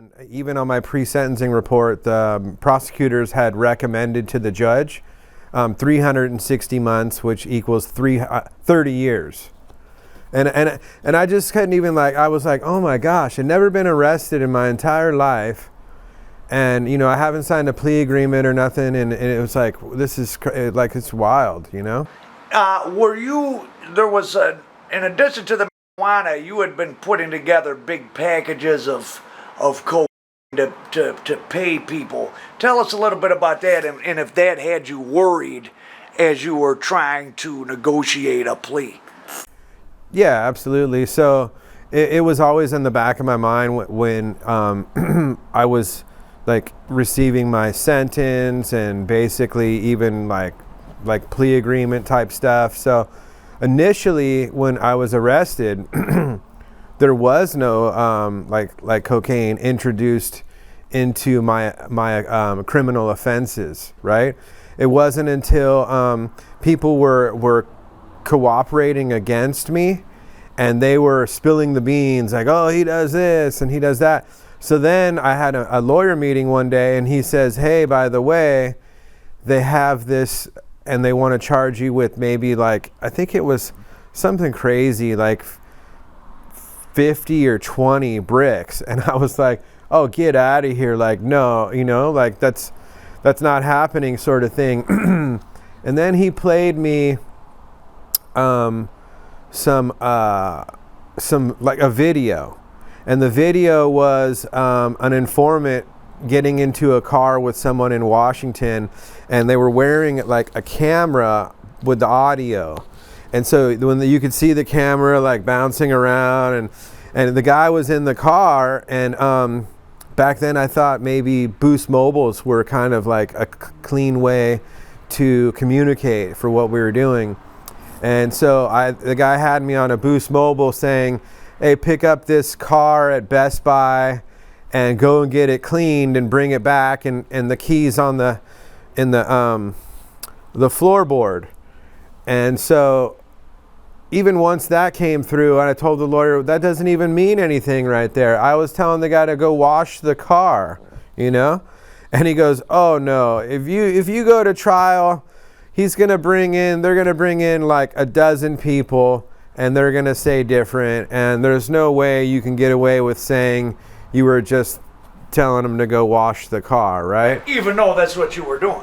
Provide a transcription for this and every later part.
And even on my pre-sentencing report, the prosecutors had recommended to the judge 360 months, which equals 30 years. And I just couldn't even, like, I was like, oh my gosh, I'd never been arrested in my entire life. And, you know, I haven't signed a plea agreement or nothing. And it was like, this is like, it's wild, you know? In addition to the marijuana, you had been putting together big packages of cocaine to pay people. Tell us a little bit about that, and if that had you worried as you were trying to negotiate a plea. Yeah, absolutely. So it was always in the back of my mind when I was like receiving my sentence and basically even like plea agreement type stuff. So initially when I was arrested, there was no like cocaine introduced into my criminal offenses, right? It wasn't until people were cooperating against me and they were spilling the beans, like, oh, he does this and he does that. So then I had a lawyer meeting one day and he says, hey, by the way, they have this and they want to charge you with maybe like, I think it was something crazy, like 50 or 20 bricks. And I was like, oh, get out of here. Like, no, you know, like that's not happening sort of thing. And then he played me some like a video. And the video was an informant getting into a car with someone in Washington, and they were wearing like a camera with the audio. And so when you could see the camera like bouncing around, and the guy was in the car, and back then I thought maybe Boost Mobiles were kind of like a clean way to communicate for what we were doing. And so the guy had me on a Boost Mobile saying, hey, pick up this car at Best Buy and go and get it cleaned and bring it back, and the keys in the floorboard. And so even once that came through, and I told the lawyer, that doesn't even mean anything right there. I was telling the guy to go wash the car, you know? And he goes, oh no, if you go to trial, they're gonna bring in like a dozen people and they're gonna say different, and there's no way you can get away with saying you were just telling them to go wash the car, right? Even though that's what you were doing.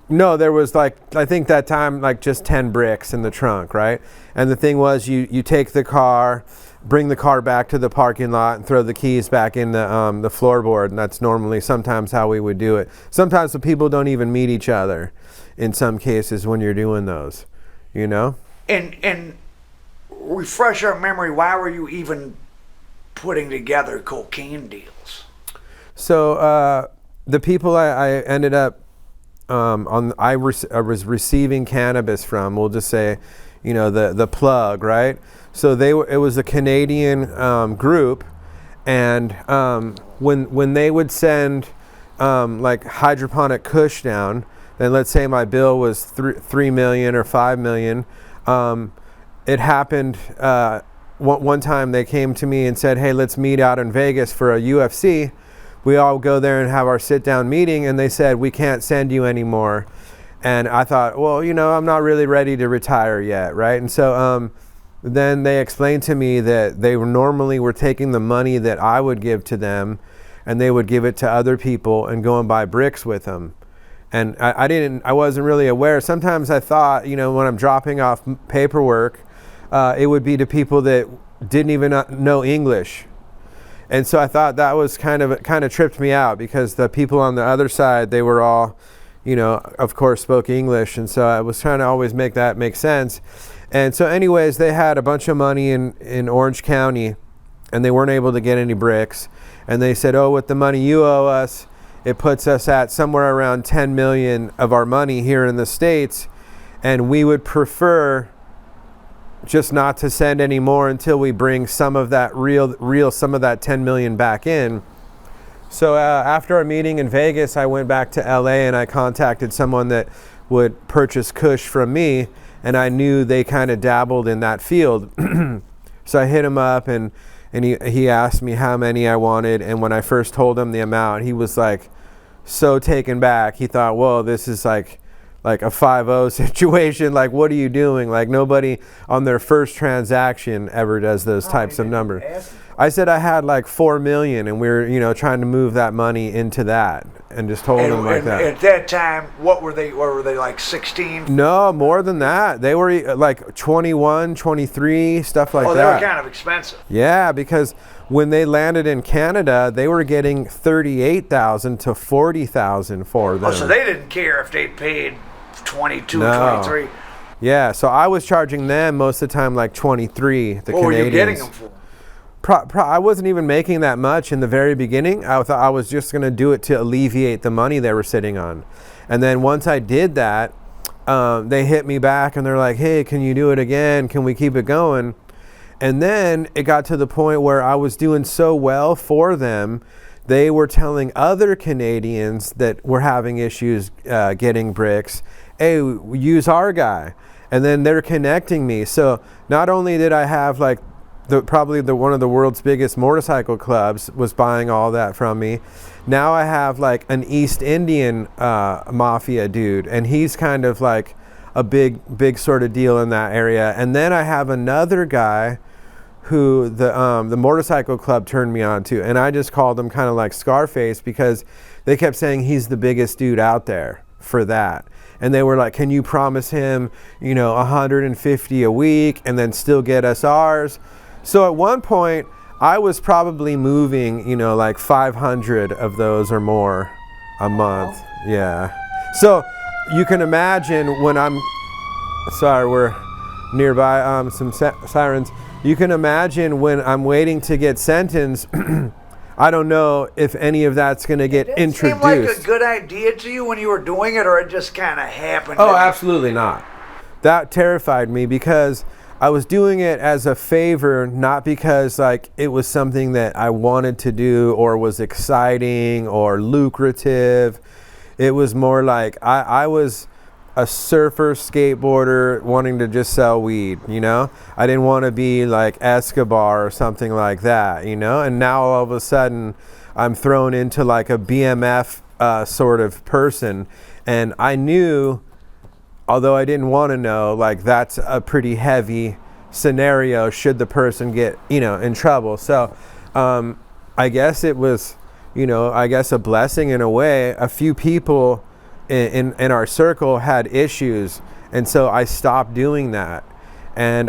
No, there was like, I think that time, like just 10 bricks in the trunk, right? And the thing was, you take the car, bring the car back to the parking lot and throw the keys back in the floorboard. And that's normally sometimes how we would do it. Sometimes the people don't even meet each other in some cases when you're doing those, you know? And refresh our memory, why were you even putting together cocaine deals? So the people I ended up I was receiving cannabis from, we'll just say, you know, the plug, right? So it was a Canadian group, and when they would send like hydroponic kush down, then let's say my bill was 3 million or 5 million. It happened one time they came to me and said, hey, let's meet out in Vegas for a UFC. We all go there and have our sit down meeting, and they said, we can't send you anymore. And I thought, well, you know, I'm not really ready to retire yet, right? And so then they explained to me that they normally were taking the money that I would give to them, and they would give it to other people and go and buy bricks with them. And I wasn't really aware. Sometimes I thought, you know, when I'm dropping off paperwork, it would be to people that didn't even know English. And so I thought that was kind of tripped me out, because the people on the other side, they were all, you know, of course spoke English. And so I was trying to always make that make sense. And so anyways, they had a bunch of money in Orange County, and they weren't able to get any bricks. And they said, oh, with the money you owe us, it puts us at somewhere around 10 million of our money here in the States. And we would prefer just not to send any more until we bring some of that some of that 10 million back in. So after our meeting in Vegas, I went back to LA and I contacted someone that would purchase kush from me, and I knew they kind of dabbled in that field. So I hit him up, and and he asked me how many I wanted, and when I first told him the amount, he was like so taken back. He thought, whoa, this is like a 5-0 situation. Like, what are you doing? Like, nobody on their first transaction ever does those types of numbers. I said I had like 4 million, and we were, trying to move that money into that, and just told him like that. At that time, what were they like 16? No, more than that. They were like 21, 23, stuff like that. Oh, they were kind of expensive. Yeah, because when they landed in Canada, they were getting 38,000 to 40,000 for them. Oh, so they didn't care if they paid 22, 23. Yeah, so I was charging them most of the time like 23, the Canadians. What were you getting them for? I wasn't even making that much in the very beginning. I thought I was just going to do it to alleviate the money they were sitting on. And then once I did that, they hit me back and they're like, hey, can you do it again? Can we keep it going? And then it got to the point where I was doing so well for them, they were telling other Canadians that were having issues getting bricks, hey, use our guy. And then they're connecting me. So not only did I have like probably one of the world's biggest motorcycle clubs was buying all that from me. Now I have like an East Indian mafia dude, and he's kind of like a big sort of deal in that area. And then I have another guy who the motorcycle club turned me on to, and I just called him kind of like Scarface because they kept saying he's the biggest dude out there for that. And they were like, can you promise him, 150 a week and then still get us ours? So at one point, I was probably moving, like 500 of those or more a month. Yeah. So you can imagine when we're nearby some sirens. You can imagine when I'm waiting to get sentenced, I don't know if any of that's going to get introduced. Did it seem like a good idea to you when you were doing it, or it just kind of happened? Oh, absolutely not. That terrified me because I was doing it as a favor, not because like it was something that I wanted to do or was exciting or lucrative. It was more like I was a surfer, skateboarder wanting to just sell weed, I didn't want to be like Escobar or something like that, and now all of a sudden I'm thrown into like a BMF sort of person, and I knew, although I didn't want to know, like that's a pretty heavy scenario should the person get, in trouble. So I guess it was, a blessing in a way. A few people in our circle had issues, and so I stopped doing that. And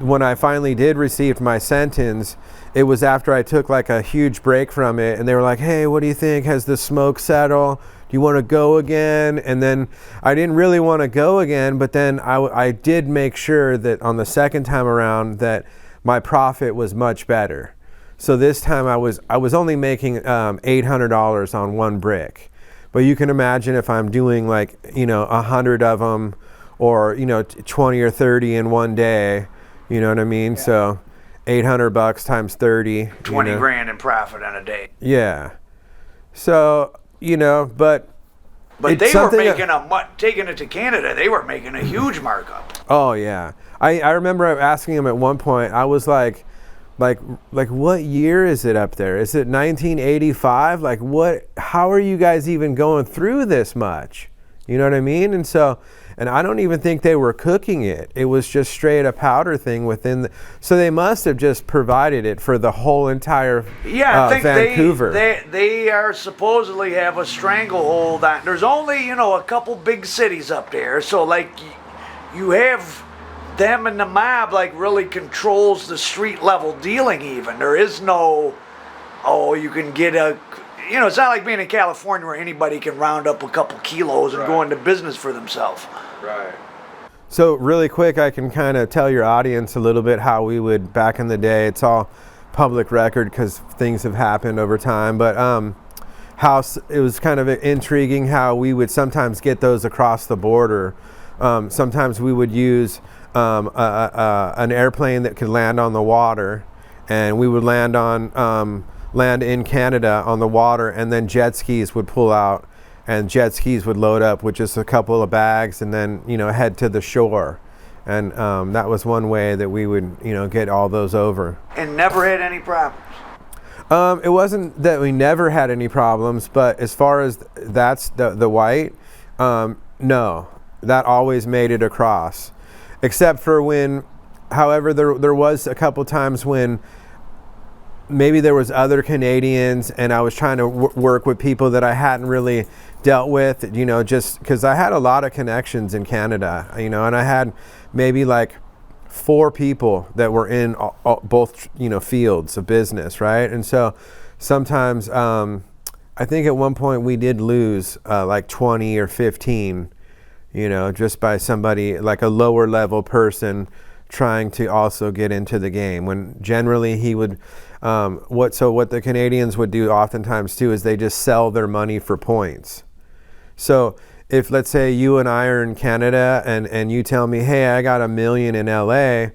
when I finally did receive my sentence, it was after I took like a huge break from it, and they were like, hey, what do you think? Has the smoke settled? Do you want to go again? And then I didn't really want to go again, but then I did make sure that on the second time around that my profit was much better. So this time I was only making $800 on one brick. But you can imagine if I'm doing like, 100 of them or, 20 or 30 in one day, you know what I mean? Yeah. So $800 times 30. 20 grand in profit in a day. Yeah. So, but they were making taking it to Canada, they were making a huge markup. Oh, yeah. I remember asking him at one point, I was like, what year is it up there? Is it 1985? Like how are you guys even going through this much? You know what I mean? And I don't even think they were cooking it. It was just straight a powder thing so they must have just provided it for the whole entire I think Vancouver. They are supposedly have a stranglehold on. There's only, a couple big cities up there. So like you have them and the mob like really controls the street level dealing even. There is no, you can get it's not like being in California where anybody can round up a couple kilos and go into business for themselves. Right. So really quick, I can kind of tell your audience a little bit how we would back in the day. It's all public record because things have happened over time. But how it was kind of intriguing how we would sometimes get those across the border. Sometimes we would use an airplane that could land on the water, and we would land in Canada on the water, and then jet skis would pull out, and jet skis would load up with just a couple of bags and then head to the shore. And that was one way that we would, get all those over. And never had any problems? It wasn't that we never had any problems, but as far as that's the white, no, that always made it across. Except for when, however, there was a couple times when maybe there was other Canadians and I was trying to work with people that I hadn't really dealt with, just because I had a lot of connections in Canada, and I had maybe like 4 people that were in both, fields of business, right? And so sometimes I think at one point we did lose like 20 or 15, just by somebody like a lower level person trying to also get into the game, when generally he would what the Canadians would do oftentimes too is they just sell their money for points. So if, let's say, you and I are in Canada and you tell me, hey, I got $1 million in LA,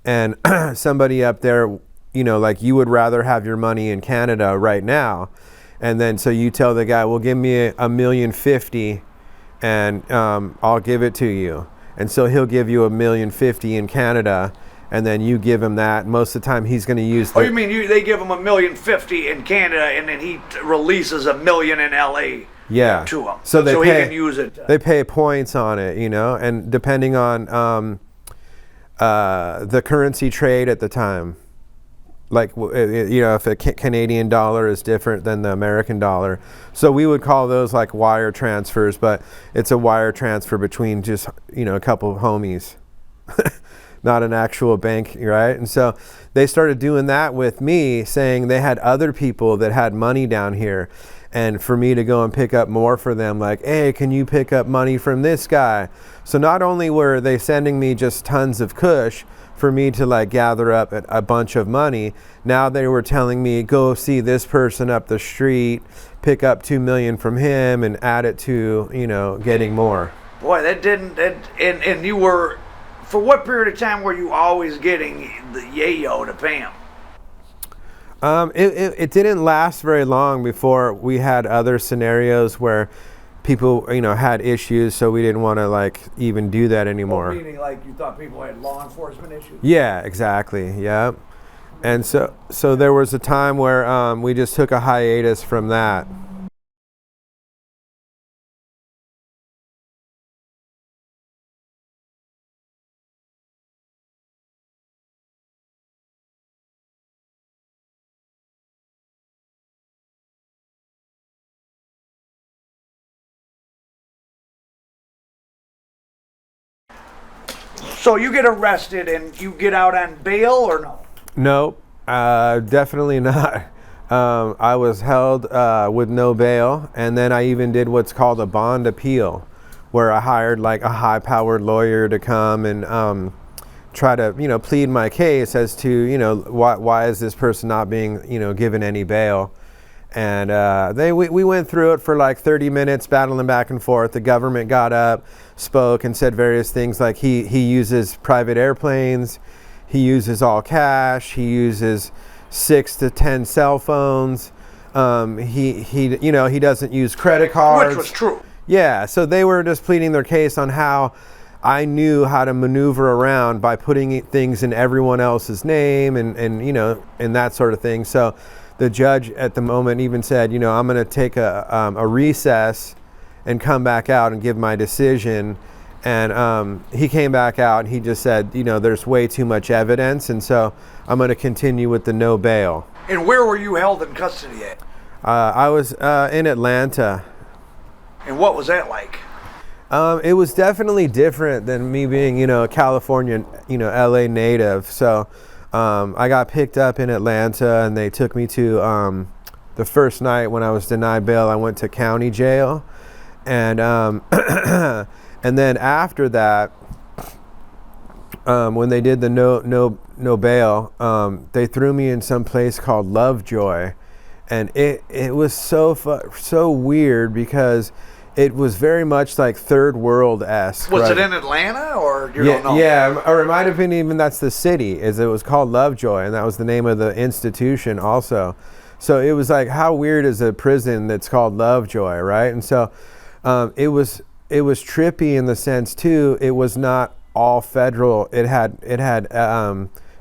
and somebody up there, like you would rather have your money in Canada right now, and then so you tell the guy, well, give me $1,050,000 and I'll give it to you. And so he'll give you $1,050,000 in Canada, and then you give him that. Most of the time he's going to use you mean they give him $1,050,000 in Canada and then he releases $1 million in LA? Yeah. To him. So he can use it. They pay points on it, and depending on the currency trade at the time. Like, if a Canadian dollar is different than the American dollar. So we would call those like wire transfers, but it's a wire transfer between just, a couple of homies, not an actual bank, right? And so they started doing that with me, saying they had other people that had money down here. And for me to go and pick up more for them, like, hey, can you pick up money from this guy? So not only were they sending me just tons of kush for me to like gather up a bunch of money, now they were telling me, go see this person up the street, pick up $2 million from him and add it to, getting more. Boy, and you were, for what period of time were you always getting the yayo to pay him? It didn't last very long before we had other scenarios where people, had issues, so we didn't want to like even do that anymore. Meaning like you thought people had law enforcement issues? Yeah, exactly. Yeah. And so there was a time where we just took a hiatus from that. So you get arrested and you get out on bail or no? Nope, definitely not. I was held with no bail, and then I even did what's called a bond appeal, where I hired like a high-powered lawyer to come and try to, plead my case as to, why is this person not being, given any bail. And we went through it for like 30 minutes, battling back and forth. The government got up, spoke, and said various things like he uses private airplanes, he uses all cash, he uses 6 to 10 cell phones, he doesn't use credit cards. Which was true. Yeah, so they were just pleading their case on how I knew how to maneuver around by putting things in everyone else's name and that sort of thing. So the judge at the moment even said, I'm going to take a recess and come back out and give my decision. And he came back out and he just said, there's way too much evidence, and so I'm going to continue with the no bail. And where were you held in custody at? I was in Atlanta. And what was that like? It was definitely different than me being, a California, LA native. So I got picked up in Atlanta, and they took me to the first night when I was denied bail. I went to county jail, and and then after that, when they did the no bail, they threw me in some place called Lovejoy, and it was so weird because it was very much like third world-esque. Was right? it in Atlanta, or you don't know? Yeah, or it might have been even that's the city. It was called Lovejoy, and that was the name of the institution also. So it was like, how weird is a prison that's called Lovejoy, right? And so it was trippy in the sense too. It was not all federal. It had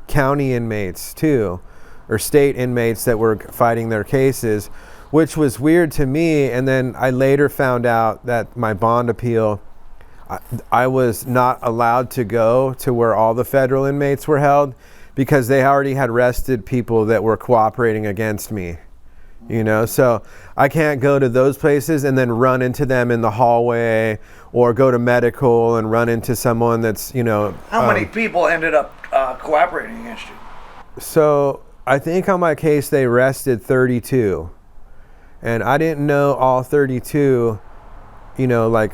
county inmates too, or state inmates that were fighting their cases, which was weird to me. And then I later found out that my bond appeal, I was not allowed to go to where all the federal inmates were held because they already had arrested people that were cooperating against me, you know? So I can't go to those places and then run into them in the hallway, or go to medical and run into someone that's, you know. How many people ended up cooperating against you? So I think on my case they arrested 32. And I didn't know all 32, you know, like,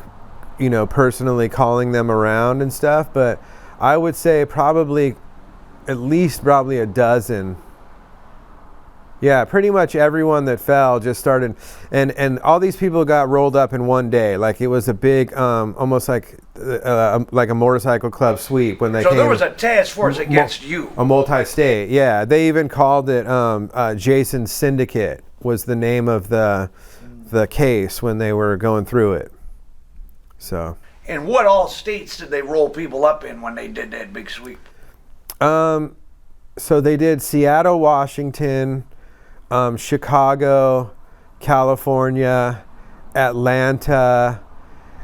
you know, personally calling them around and stuff, but I would say probably at least probably a dozen. Yeah, pretty much everyone that fell just started, and all these people got rolled up in one day. Like it was a big, almost like a motorcycle club sweep when they came. So there was a task force against you. A multi-state, yeah. They even called it Jason's Syndicate was the name of the case when they were going through it. So. And what all states did they roll people up in when they did that big sweep? So they did Seattle, Washington, Chicago, California, Atlanta,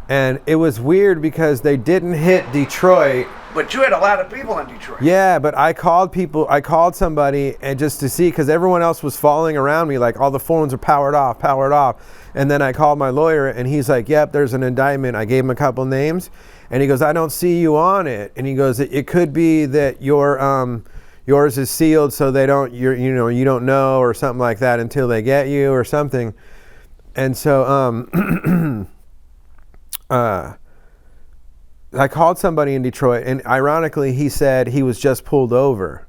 and it was weird because they didn't hit Detroit. But you had a lot of people in Detroit. Yeah, but I called somebody and just to see, because everyone else was falling around me, like all the phones are powered off. And then I called my lawyer and he's like, yep, there's an indictment. I gave him a couple names and he goes, I don't see you on it. And he goes, it could be that yours is sealed so they don't, you don't know, or something like that until they get you or something. And so I called somebody in Detroit, and ironically he said he was just pulled over,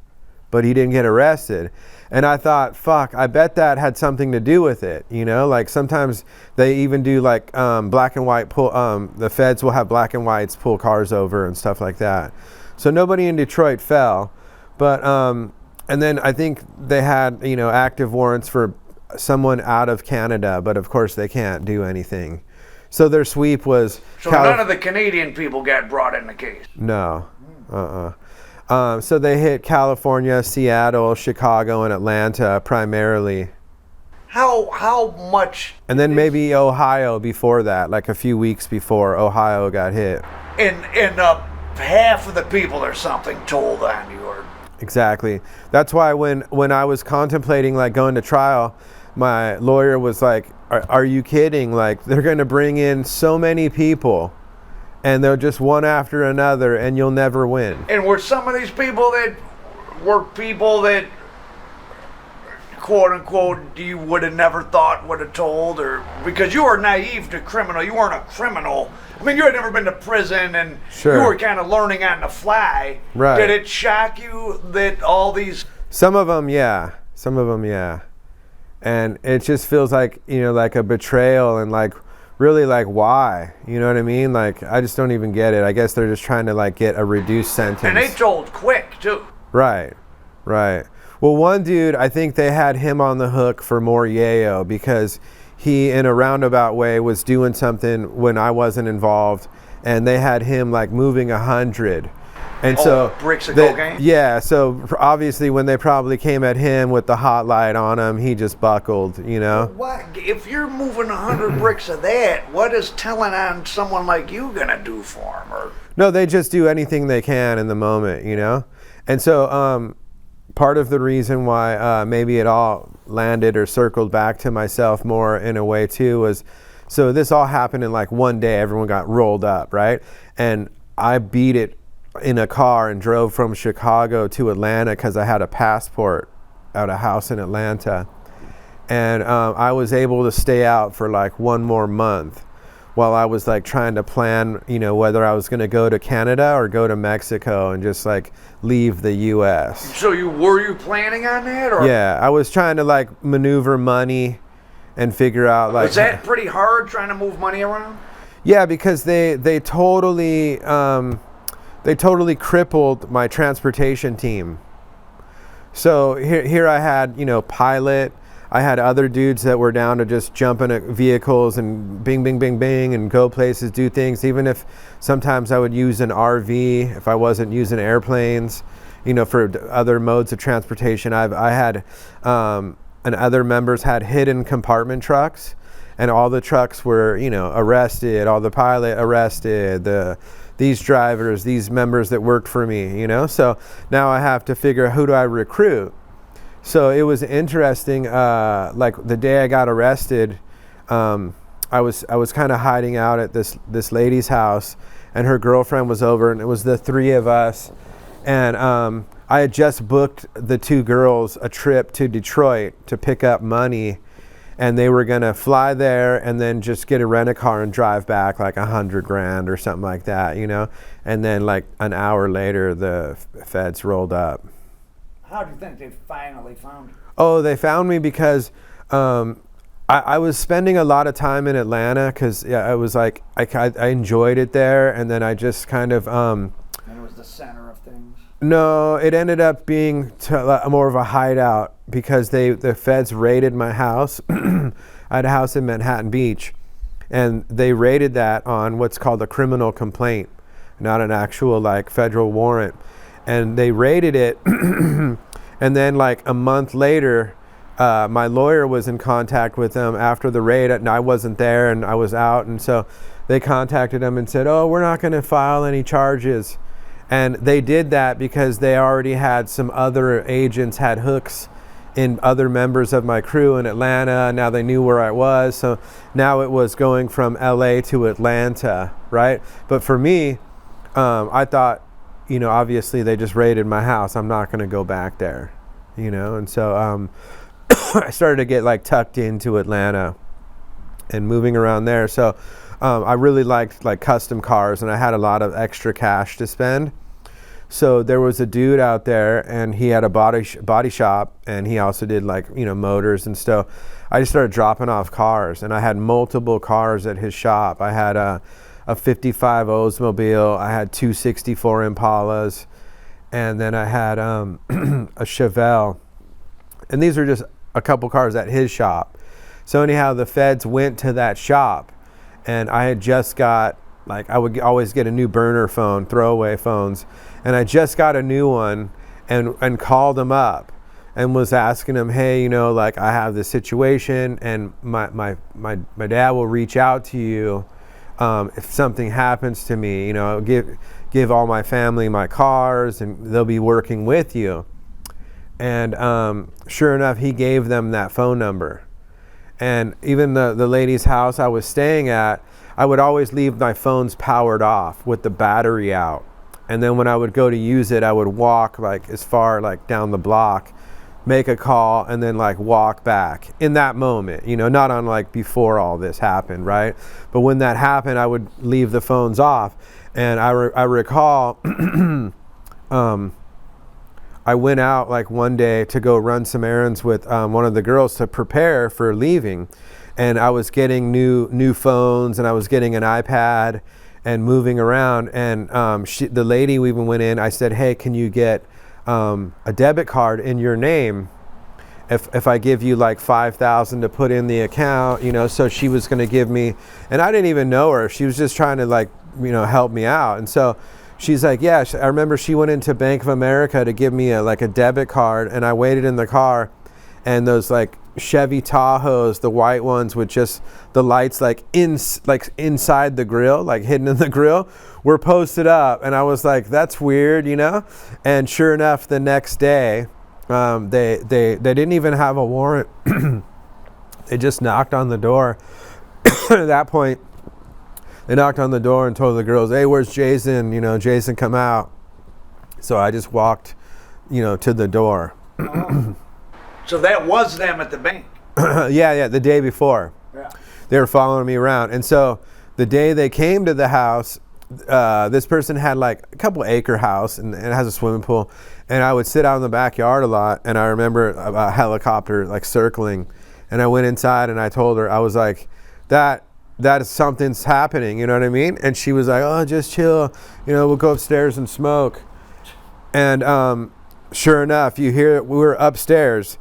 but he didn't get arrested. And I thought, fuck, I bet that had something to do with it, you know? Like sometimes they even do like black and white pull, the feds will have black and whites pull cars over and stuff like that. So nobody in Detroit fell. But, and then I think they had, you know, active warrants for someone out of Canada, but of course they can't do anything. So their sweep was... So none of the Canadian people got brought in the case? No. So they hit California, Seattle, Chicago, and Atlanta primarily. How much... And then maybe Ohio before that, like a few weeks before Ohio got hit. And half of the people or something told on you, or... Exactly. That's why when I was contemplating like going to trial, my lawyer was like, are you kidding? Like they're going to bring in so many people and they'll just one after another and you'll never win. And were some of these people that quote unquote you would have never thought would have told, or because you were naive to criminal, you weren't a criminal. I mean, you had never been to prison and sure. You were kind of learning on the fly. Right. Did it shock you that all these... Some of them, yeah. And it just feels like, you know, like a betrayal and like really like why, you know what I mean? Like I just don't even get it. I guess they're just trying to like get a reduced sentence. And they told quick too. Right. Well, one dude, I think they had him on the hook for more yayo because he, in a roundabout way, was doing something when I wasn't involved, and they had him like moving 100. And so bricks of cocaine? Yeah, so obviously when they probably came at him with the hot light on him, he just buckled, you know? What if you're moving 100 bricks of that, what is telling on someone like you gonna do for him? Or no, they just do anything they can in the moment, you know? And so part of the reason why maybe it all landed or circled back to myself more in a way too was, so this all happened in like one day. Everyone got rolled up, right? And I beat it in a car and drove from Chicago to Atlanta because I had a passport at a house in Atlanta. And I was able to stay out for like one more month while I was like trying to plan, you know, whether I was going to go to Canada or go to Mexico and just like leave the US. So were you planning on that? Or? Yeah, I was trying to like maneuver money and figure out like... Was that pretty hard trying to move money around? Yeah, because they totally crippled my transportation team. So here I had, you know, pilot, I had other dudes that were down to just jump in vehicles and bing, bing, bing, bing, and go places, do things. Even if sometimes I would use an RV if I wasn't using airplanes, you know, for other modes of transportation. I had, and other members had hidden compartment trucks, and all the trucks were, you know, arrested, all the pilot arrested, these drivers, these members that worked for me, you know. So now I have to figure, who do I recruit? So it was interesting. Like the day I got arrested, I was kind of hiding out at this lady's house, and her girlfriend was over, and it was the three of us. And I had just booked the two girls a trip to Detroit to pick up money, and they were gonna fly there and then just get a rent-a-car and drive back like $100,000 or something like that, you know. And then like an hour later, the feds rolled up. How do you think they finally found you? Oh, they found me because I was spending a lot of time in Atlanta because I was like, I enjoyed it there, and then I just kind of And it was the center of things. No, it ended up being more of a hideout because the feds raided my house. I had a house in Manhattan Beach, and they raided that on what's called a criminal complaint, not an actual like federal warrant. And they raided it, and then like a month later, my lawyer was in contact with them after the raid, and I wasn't there, and I was out, and so they contacted them and said, "Oh, we're not going to file any charges." And they did that because they already had some other agents had hooks in other members of my crew in Atlanta. Now they knew where I was. So now it was going from LA to Atlanta, right? But for me, I thought, you know, obviously they just raided my house. I'm not going to go back there, you know? And so I started to get like tucked into Atlanta and moving around there. So I really liked like custom cars, and I had a lot of extra cash to spend. So there was a dude out there, and he had a body shop, and he also did like, you know, motors and stuff. I just started dropping off cars, and I had multiple cars at his shop. I had a 55 Oldsmobile, I had two 64 Impalas, and then I had a Chevelle. And these were just a couple cars at his shop. So anyhow, the feds went to that shop, and I had just got, like, I would always get a new burner phone, throwaway phones, and I just got a new one, and called him up and was asking him, hey, you know, like, I have this situation, and my dad will reach out to you if something happens to me, you know, give all my family my cars, and they'll be working with you. And sure enough, he gave them that phone number. And even the lady's house I was staying at, I would always leave my phones powered off with the battery out. And then when I would go to use it, I would walk like as far like down the block, make a call, and then like walk back in that moment, you know, not on like before all this happened, right? But when that happened, I would leave the phones off. And I recall I went out like one day to go run some errands with one of the girls to prepare for leaving. And I was getting new phones, and I was getting an iPad and moving around. And the lady we even went in, I said, hey, can you get a debit card in your name if I give you like $5,000 to put in the account, you know? So she was going to give me, and I didn't even know her. She was just trying to like, you know, help me out. And so she's like, yeah, I remember she went into Bank of America to give me a debit card, and I waited in the car, and those like Chevy Tahoes, the white ones with just the lights like inside the grill, like hidden in the grill, were posted up. And I was like, that's weird, you know? And sure enough, the next day, they didn't even have a warrant. They just knocked on the door. At that point, they knocked on the door and told the girls, hey, where's Jason? You know, Jason, come out. So I just walked, you know, to the door. Oh. So that was them at the bank? Yeah, the day before. Yeah. They were following me around. And so the day they came to the house, this person had like a couple acre house, and it has a swimming pool. And I would sit out in the backyard a lot, and I remember a helicopter like circling. And I went inside, and I told her, I was like, that is something's happening, you know what I mean? And she was like, oh, just chill, you know, we'll go upstairs and smoke. And sure enough, we were upstairs,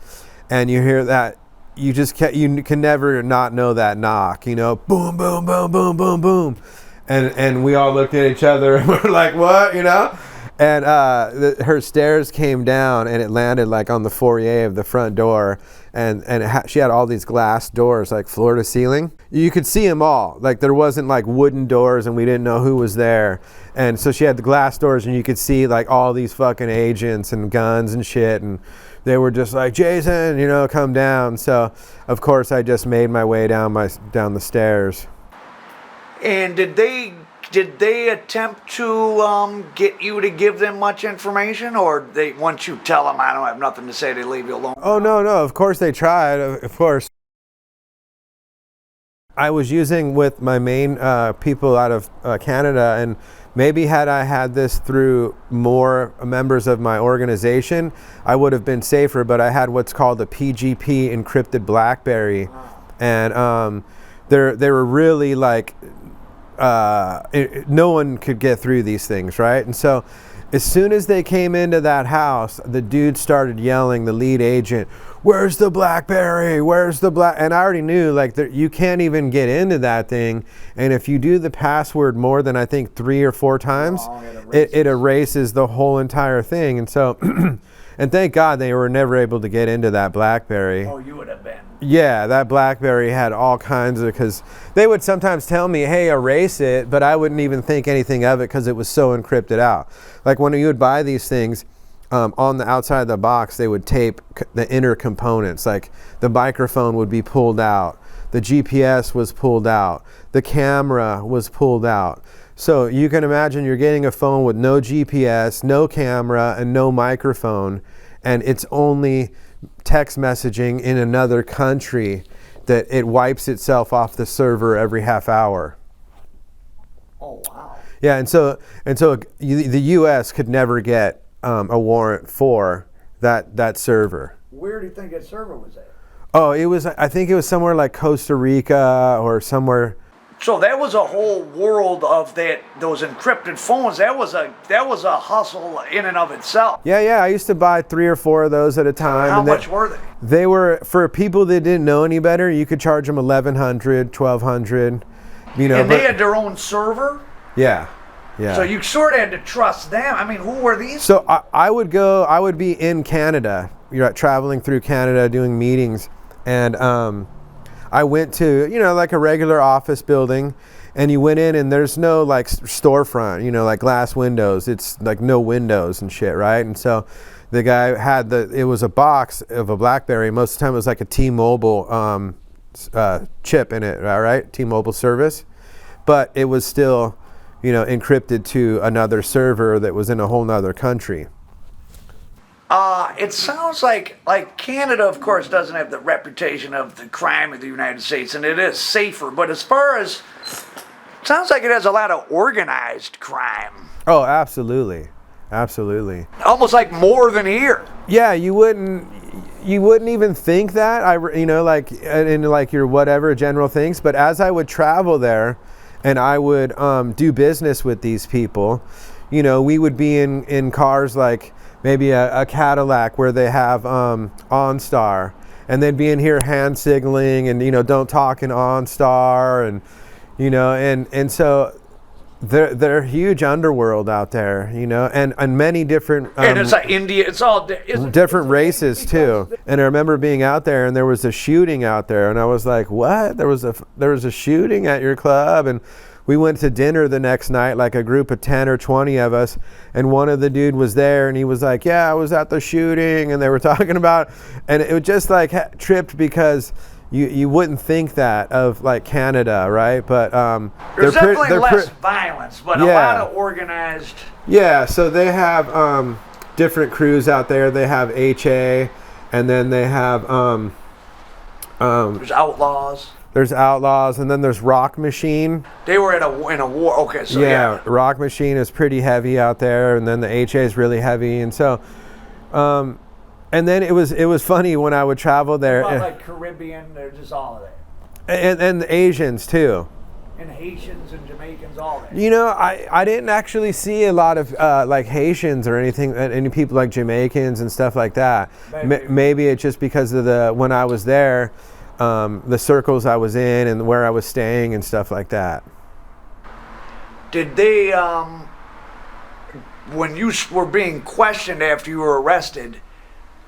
and you hear that, you can never not know that knock, boom, boom, boom, boom, boom, boom. And we all looked at each other and we're like, what, And her stairs came down and it landed like on the foyer of the front door. And she had all these glass doors, like floor to ceiling. You could see them all. Like there wasn't like wooden doors and we didn't know who was there. And so she had the glass doors and you could see like all these fucking agents and guns and shit. And they were just like, Jason, come down. So of course I just made my way down the stairs. And did they attempt to get you to give them much information, or once you tell them I don't have nothing to say, they leave you alone? Oh no, of course they tried. Of course, I was using with my main people out of Canada, and maybe had I had this through more members of my organization, I would have been safer. But I had what's called the PGP encrypted BlackBerry, and they were really like. No one could get through these things, right? And so as soon as they came into that house, the dude started yelling, the lead agent, where's the BlackBerry? Where's the black? And I already knew like you can't even get into that thing. And if you do the password more than I think 3 or 4 times, it erases the whole entire thing. And so, and thank God they were never able to get into that BlackBerry. Oh, you would have been. Yeah, that BlackBerry had all kinds of, because they would sometimes tell me, hey, erase it, but I wouldn't even think anything of it because it was so encrypted out. Like when you would buy these things, on the outside of the box, they would tape the inner components. Like the microphone would be pulled out, the GPS was pulled out, the camera was pulled out. So you can imagine you're getting a phone with no GPS, no camera, and no microphone, and it's only text messaging in another country that it wipes itself off the server every half hour. Oh wow. Yeah, and so the U.S. could never get a warrant for that server. Where do you think that server was at? Oh, I think it was somewhere like Costa Rica or somewhere. So that was a whole world of those encrypted phones. That was a hustle in and of itself. Yeah. I used to buy 3 or 4 of those at a time. How much were they? They were, for people that didn't know any better, you could charge them $1,100, $1,200. And they had their own server? Yeah. So you sort of had to trust them. I mean, who were these? So I would be in Canada, traveling through Canada doing meetings, and I went to, like a regular office building, and you went in and there's no like storefront, like glass windows. It's like no windows and shit, right? And so the guy had it was a box of a BlackBerry. Most of the time it was like a T-Mobile chip in it, right? T-Mobile service. But it was still, encrypted to another server that was in a whole nother country. It sounds like Canada, of course, doesn't have the reputation of the crime of the United States, and it is safer. But as far as, it sounds like it has a lot of organized crime. Oh, absolutely. Almost like more than here. Yeah, you wouldn't even think that. Like in like your whatever general things. But as I would travel there, and I would do business with these people, we would be in cars like maybe a Cadillac where they have OnStar, and they'd be in here hand signaling and don't talk in OnStar, and so they're huge underworld out there, and many different and it's like India, it's all different races too. And I remember being out there and there was a shooting out there, and I was like, what? There was a shooting at your club? And we went to dinner the next night, like a group of 10 or 20 of us, and one of the dude was there, and he was like, yeah, I was at the shooting, and they were talking about, and it was just like tripped because you wouldn't think that of like Canada, right? But there's definitely less violence, but a lot of organized. Yeah, so they have different crews out there. They have HA, and then they have there's outlaws. There's Outlaws, and then there's Rock Machine. They were in a war. Okay, so yeah. Rock Machine is pretty heavy out there, and then the HA is really heavy, and so, and then it was funny when I would travel there. Like Caribbean, they're just all of that. And the Asians too. And Haitians and Jamaicans, all that. You know, I didn't actually see a lot of like Haitians or anything, any people like Jamaicans and stuff like that. Maybe it's just because of when I was there, the circles I was in and where I was staying and stuff like that. Did they, when you were being questioned after you were arrested,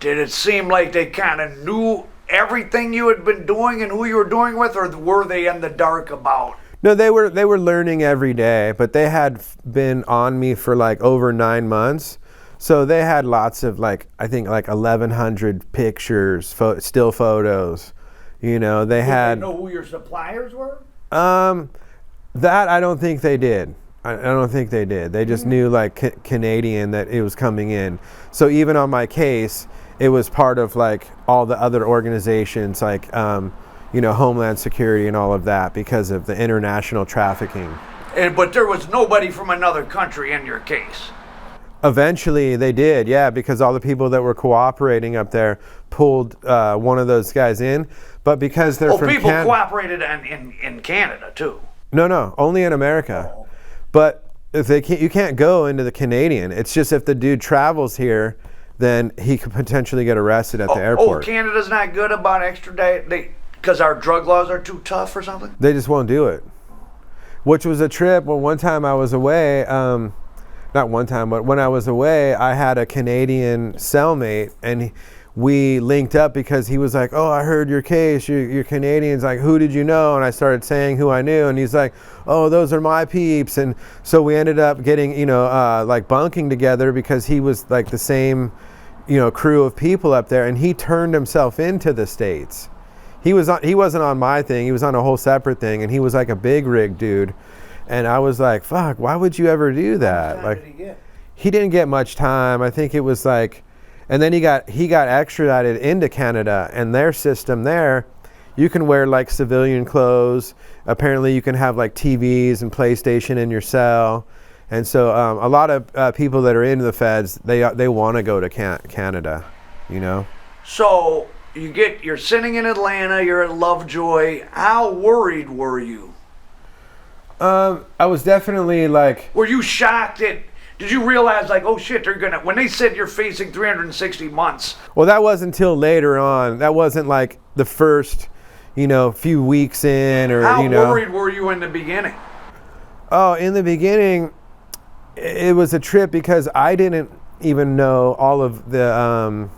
did it seem like they kind of knew everything you had been doing and who you were doing with, or were they in the dark about? No, they were learning every day, but they had been on me for like over 9 months. So they had lots of I think 1,100 pictures, still photos. You know, they had. Did they know who your suppliers were? That I don't think they did. I don't think they did. They just knew like Canadian that it was coming in. So even on my case, it was part of like all the other organizations like Homeland Security and all of that because of the international trafficking. But there was nobody from another country in your case. Eventually they did, yeah, because all the people that were cooperating up there pulled one of those guys in. But because they're from people cooperated in Canada too. No, only in America. Oh. But if you can't go into the Canadian. It's just if the dude travels here, then he could potentially get arrested at the airport. Oh, Canada's not good about extraditing because our drug laws are too tough or something? They just won't do it. Which was a trip. Well, one time I was away, not one time, but when I was away, I had a Canadian cellmate, and we linked up because he was like, "Oh, I heard your case. You're Canadians. Like, who did you know?" And I started saying who I knew, and he's like, "Oh, those are my peeps." And so we ended up getting, like bunking together because he was like the same, crew of people up there, and he turned himself into the States. He wasn't on my thing. He was on a whole separate thing, and he was like a big rig dude. And I was like, "Fuck, why would you ever do that?" How much time did he get? He didn't get much time. I think it was like. And then he got extradited into Canada, and their system there, you can wear like civilian clothes. Apparently you can have like TVs and PlayStation in your cell. And so a lot of people that are into the feds, they want to go to Canada, So you're sitting in Atlanta, you're at Lovejoy. How worried were you? I was definitely like. Were you shocked did you realize like, oh shit, when they said you're facing 360 months? Well, that wasn't until later on. That wasn't like the first, few weeks in or, How worried were you in the beginning? Oh, in the beginning, it was a trip because I didn't even know all of the,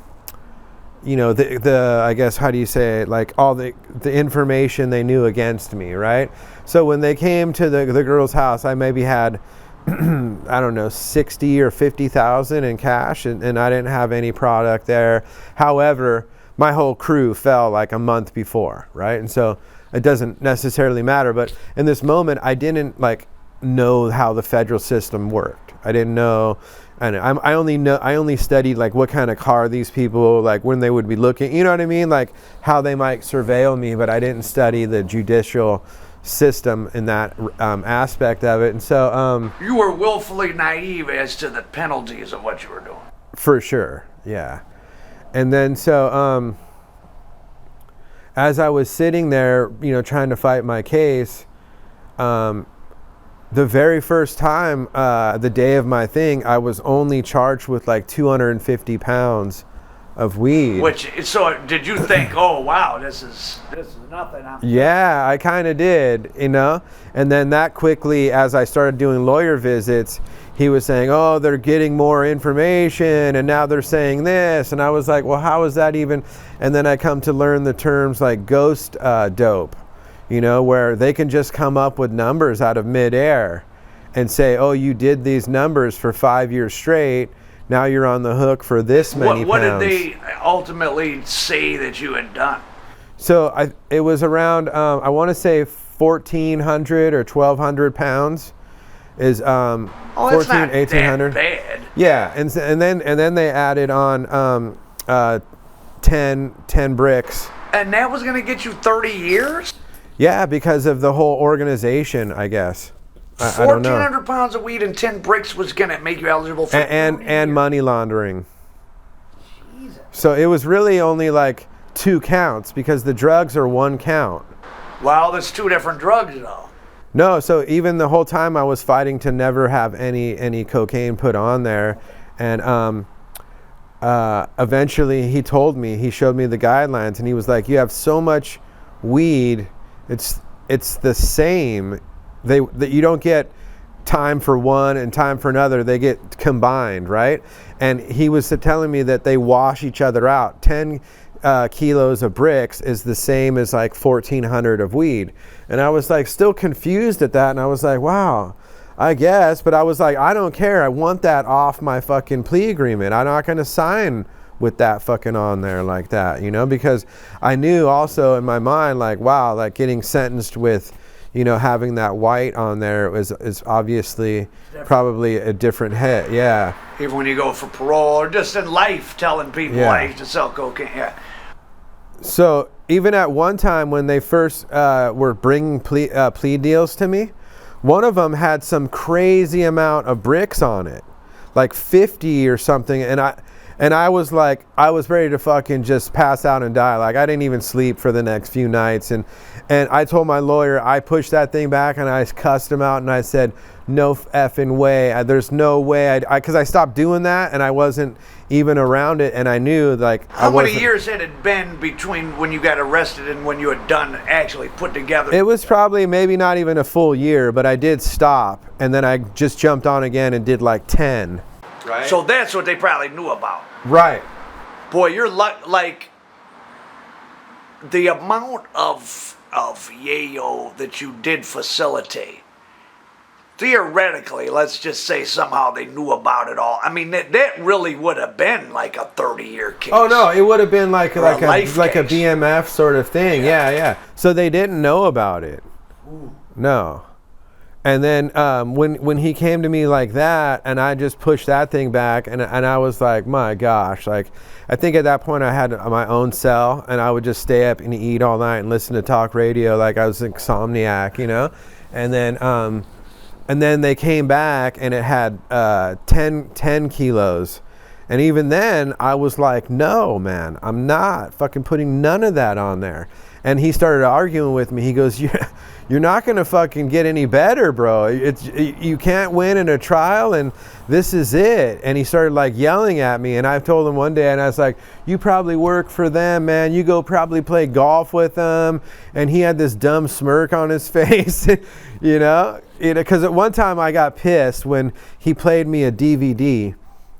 the I guess, how do you say it? Like all the information they knew against me, right? So when they came to the girl's house, I maybe had, I don't know, 60 or 50,000 in cash, and I didn't have any product there. However, my whole crew fell like a month before, right? And so it doesn't necessarily matter. But in this moment, I didn't like know how the federal system worked. I didn't know, and I only studied like what kind of car these people, like when they would be looking, you know what I mean, like how they might surveil me. But I didn't study the judicial system in that aspect of it. And so you were willfully naive as to the penalties of what you were doing. For sure, yeah. And then so as I was sitting there, trying to fight my case, the very first time, the day of my thing, I was only charged with like 250 pounds of weed. So did you think, oh wow, this is nothing? Yeah, I kind of did, and then that quickly, as I started doing lawyer visits, he was saying, oh, they're getting more information, and now they're saying this, and I was like, well, how is that even? And then I come to learn the terms like ghost dope, where they can just come up with numbers out of midair and say, oh, you did these numbers for 5 years straight. Now you're on the hook for this many pounds. What did they ultimately say that you had done? So it was around, I want to say 1,400 or 1,200 pounds is 1,800. Bad. Yeah, and then they added on 10 bricks. And that was going to get you 30 years? Yeah, because of the whole organization, I guess. I don't know. 1,400 pounds of weed and 10 bricks was going to make you eligible for and money laundering. Jesus. So it was really only like 2 counts because the drugs are 1 count. Well, there's 2 different drugs though. No, so even the whole time I was fighting to never have any cocaine put on there, and eventually he told me, he showed me the guidelines, and he was like, you have so much weed, it's the same. That you don't get time for one and time for another, they get combined, right? And he was telling me that they wash each other out. 10 kilos of bricks is the same as like 1,400 of weed. And I was like still confused at that, and I was like, wow, I guess. But I was like, I don't care, I want that off my fucking plea agreement. I'm not gonna sign with that fucking on there like that, you know, because I knew also in my mind, like, wow, like getting sentenced with, you know, having that white on there is obviously probably a different hit. Yeah. Even when you go for parole or just in life, telling people I used to sell cocaine. Yeah. So even at one time when they first were bringing plea deals to me, one of them had some crazy amount of bricks on it, like 50 or something, and I was like, I was ready to fucking just pass out and die. Like I didn't even sleep for the next few nights, and I told my lawyer, I pushed that thing back and I cussed him out and I said, no effing way. There's no way. Because I stopped doing that and I wasn't even around it, and I knew like How many years had it been between when you got arrested and when you had done actually put together? It was probably maybe not even a full year, but I did stop, and then I just jumped on again and did like 10. Right. So that's what they probably knew about. Right. Boy, you're like the amount of yayo that you did facilitate. Theoretically, let's just say somehow they knew about it all. I mean, that really would have been like a 30-year case. Oh no, it would have been like a case. BMF sort of thing. Yeah. So they didn't know about it. Ooh. No. And then when he came to me like that, and I just pushed that thing back, and I was like, my gosh, like I think at that point I had my own cell, and I would just stay up and eat all night and listen to talk radio like I was an insomniac, you know. And then they came back and it had 10 kilos. And even then I was like, no, man, I'm not fucking putting none of that on there. And he started arguing with me. He goes, you're not going to fucking get any better, bro. You can't win in a trial, and this is it. And he started like yelling at me. And I told him one day, and I was like, you probably work for them, man. You go probably play golf with them. And he had this dumb smirk on his face, you know, because at one time I got pissed when he played me a DVD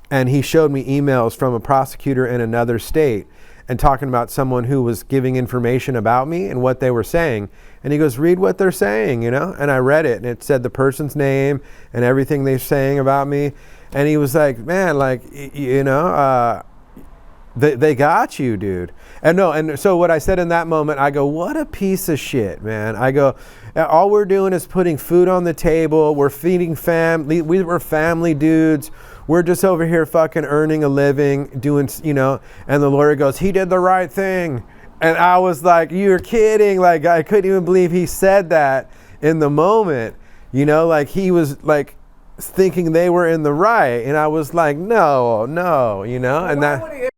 and he showed me emails from a prosecutor in another state and talking about someone who was giving information about me and what they were saying. And he goes, read what they're saying, you know? And I read it, and it said the person's name and everything they're saying about me. And he was like, man, like, you know, they got you, dude. And so what I said in that moment, I go, what a piece of shit, man. I go, all we're doing is putting food on the table. We're feeding family. We're family dudes. We're just over here fucking earning a living, doing, you know. And the lawyer goes, he did the right thing. And I was like, you're kidding. Like, I couldn't even believe he said that in the moment. You know, like he was like thinking they were in the right. And I was like, no, you know. And that.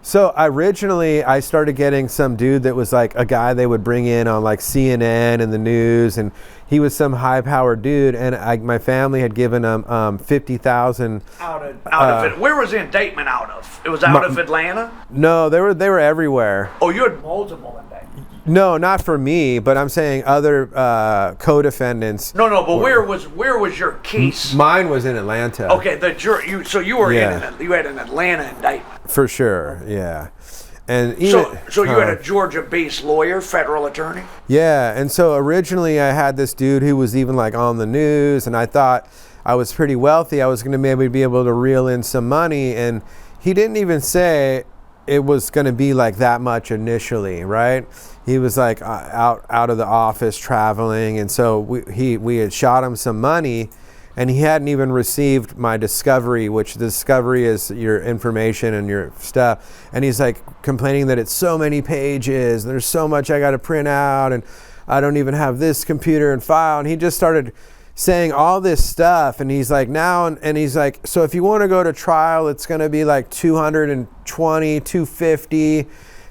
So originally I started getting some dude that was like a guy they would bring in on like CNN and the news, and he was some high powered dude, and my family had given him 50,000 out of it. Where was the indictment out of? It was out of Atlanta? No, they were everywhere. Oh, you had multiple indictments. No, not for me, but I'm saying other co-defendants. No, but where was your case? Mine was in Atlanta. Okay, the jury. You were you had an Atlanta indictment. For sure, yeah. And even, so you had a Georgia-based lawyer, federal attorney? Yeah, and so originally I had this dude who was even like on the news, and I thought I was pretty wealthy. I was going to maybe be able to reel in some money, and he didn't even say it was going to be like that much initially, right? He was like out of the office traveling, and so we had shot him some money, and he hadn't even received my discovery, which the discovery is your information and your stuff. And he's like complaining that it's so many pages, and there's so much I got to print out, and I don't even have this computer and file. And he just started saying all this stuff, and he's like, now, and he's like, so if you want to go to trial, it's going to be like 220, 250,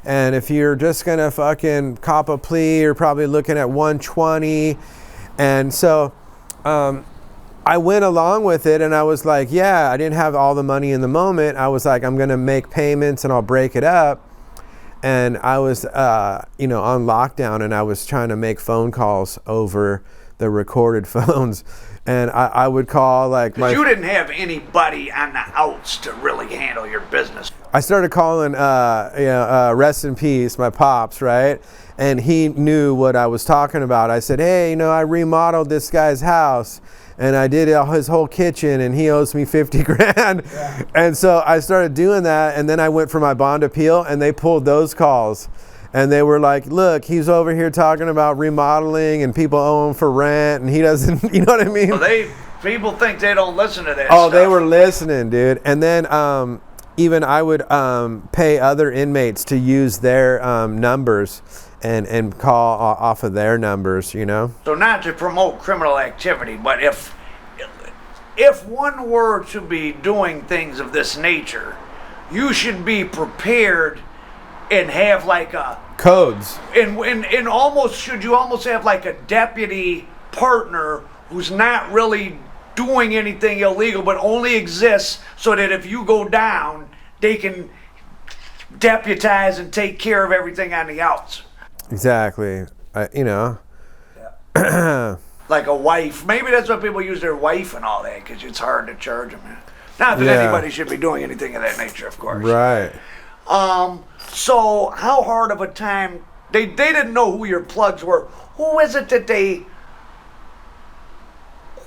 and if you're just going to fucking cop a plea, you're probably looking at 120. And so I went along with it, and I was like, yeah, I didn't have all the money in the moment. I was like, I'm going to make payments and I'll break it up. And I was, on lockdown, and I was trying to make phone calls over the recorded phones. And I would call like my... You didn't have anybody on the outs to really handle your business. I started calling, rest in peace, my pops, right? And he knew what I was talking about. I said, hey, I remodeled this guy's house, and I did his whole kitchen, and he owes me 50 grand. Yeah. And so I started doing that, and then I went for my bond appeal, and they pulled those calls. And they were like, look, he's over here talking about remodeling, and people owe him for rent, and he doesn't, you know what I mean? Well, people think they don't listen to that stuff. stuff. They were listening, dude. And then even I would pay other inmates to use their numbers and call off of their numbers, So not to promote criminal activity, but if one were to be doing things of this nature, you should be prepared and have like a codes. And almost should you almost have like a deputy partner who's not really doing anything illegal, but only exists so that if you go down, they can deputize and take care of everything on the outs. Exactly. Yeah. Like a wife. Maybe that's why people use their wife and all that, because it's hard to charge them. Not that anybody should be doing anything of that nature, of course. Right. So how hard of a time, they didn't know who your plugs were. Who is it that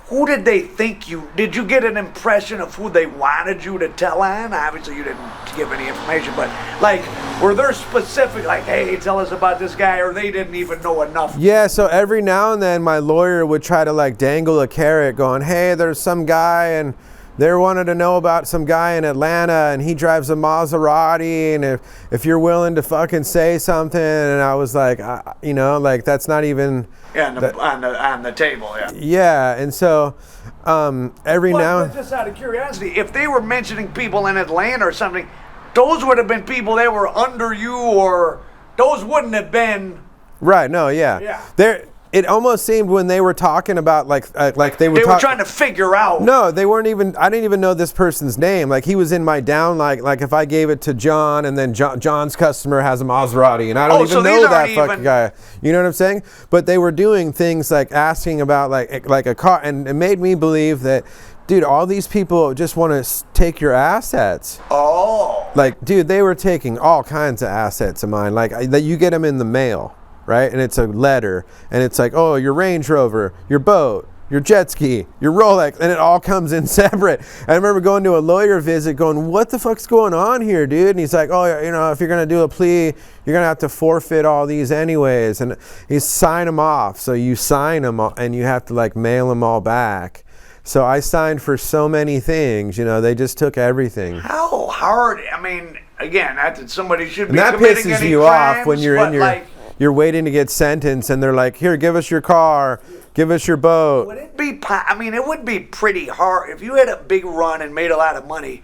who did they think did you get an impression of who they wanted you to tell on? Obviously you didn't give any information, but like, were there specific, like, hey, tell us about this guy, or they didn't even know enough? Yeah, so every now and then my lawyer would try to like dangle a carrot going, hey, there's some guy, and they wanted to know about some guy in Atlanta, and he drives a Maserati, and if you're willing to fucking say something. And I was like, like that's not even... Yeah, on the table, yeah. Yeah, and so But just out of curiosity, if they were mentioning people in Atlanta or something, those would have been people that were under you, or those wouldn't have been... Right, no, yeah. Yeah. It almost seemed when they were talking about like they were trying to figure out. No, they weren't even. I didn't even know this person's name. Like he was in my down. Like if I gave it to John, and then John's customer has a Maserati, and I don't even know that fucking guy. You know what I'm saying? But they were doing things like asking about like a car, and it made me believe that, dude, all these people just want to take your assets. Oh. Like, dude, they were taking all kinds of assets of mine. Like that, you get them in the mail. Right? And it's a letter, and it's like, oh, your Range Rover, your boat, your jet ski, your Rolex, and it all comes in separate. I remember going to a lawyer visit going, what the fuck's going on here, dude? And he's like, oh, if you're going to do a plea, you're going to have to forfeit all these anyways. And you sign them off. So you sign them, and you have to like mail them all back. So I signed for so many things, they just took everything. How hard? I mean, again, not that somebody should be committing any crimes. And that pisses you off when you're in your... You're waiting to get sentenced, and they're like, here, give us your car, give us your boat. Would it be, it would be pretty hard. If you had a big run and made a lot of money,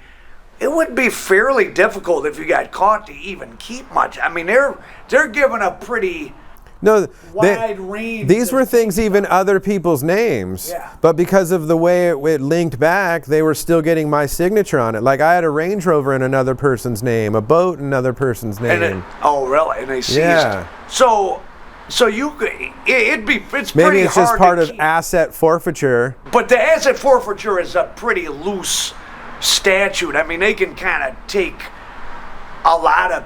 it would be fairly difficult if you got caught to even keep much. I mean, they're giving a pretty wide range. These were things, even other people's names. Yeah. But because of the way it linked back, they were still getting my signature on it. Like I had a Range Rover in another person's name, a boat in another person's name. Oh, really? And they seized. Yeah. So you could, it's maybe pretty it's hard just part of asset forfeiture. But the asset forfeiture is a pretty loose statute. I mean, they can kind of take a lot of...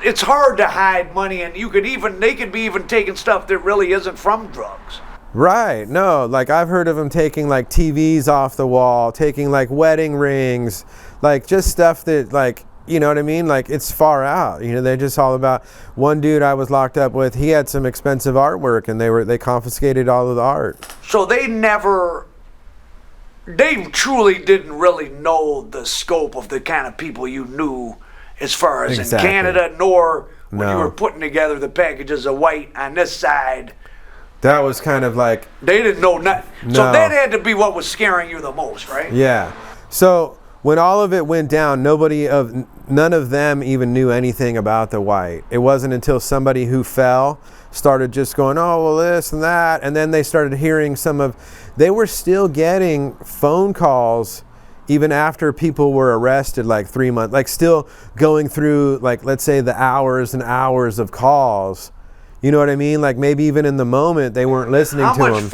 It's hard to hide money, and they could be even taking stuff that really isn't from drugs. Right. No, like I've heard of them taking like TVs off the wall, taking like wedding rings, like just stuff that like, you know what I mean? Like it's far out. They're just all about... One dude I was locked up with, he had some expensive artwork, and they confiscated all of the art. So they truly didn't really know the scope of the kind of people you knew as far as in Canada, nor when you were putting together the packages of white on this side, That was kind of like... They didn't know nothing. No. So that had to be what was scaring you the most, right? Yeah. So when all of it went down, none of them even knew anything about the white. It wasn't until somebody who fell started just going, oh, well, this and that. And then they started hearing they were still getting phone calls even after people were arrested, like 3 months, like still going through, like, let's say the hours and hours of calls. You know what I mean? Like maybe even in the moment they weren't listening to them.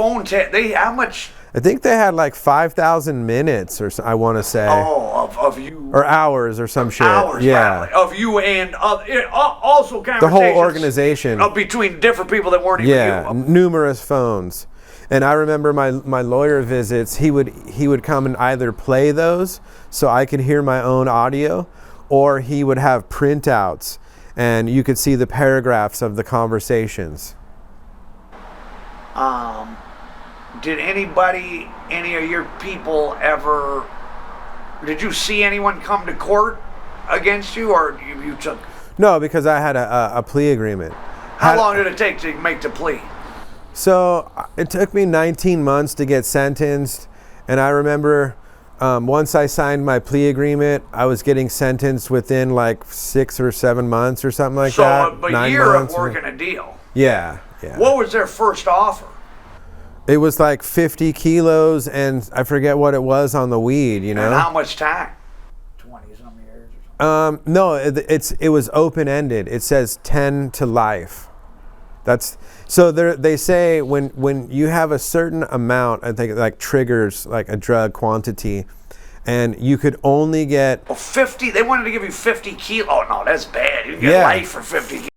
How much? I think they had like 5,000 minutes or so, I want to say. Oh, of you. Or hours or some shit. Hours, yeah. Probably, of you and also conversations. The whole organization. Between different people that weren't even you. Yeah, numerous phones. And I remember my lawyer visits, he would come and either play those so I could hear my own audio, or he would have printouts and you could see the paragraphs of the conversations. Did any of your people ever, did you see anyone come to court against you, or you took? No, because I had a plea agreement. How long did it take to make the plea? So it took me 19 months to get sentenced, and I remember once I signed my plea agreement, I was getting sentenced within like 6 or 7 months or something like that. So a year of working a deal. Yeah. What was their first offer? It was like 50 kilos, and I forget what it was on the weed, you know? And how much time? 20-some years or something? No, it was open-ended. It says 10 to life. So they say when you have a certain amount, I think like triggers like a drug quantity, and you could only get... 50? They wanted to give you 50 kilos. Oh, no, that's bad. You get life for 50 kilos.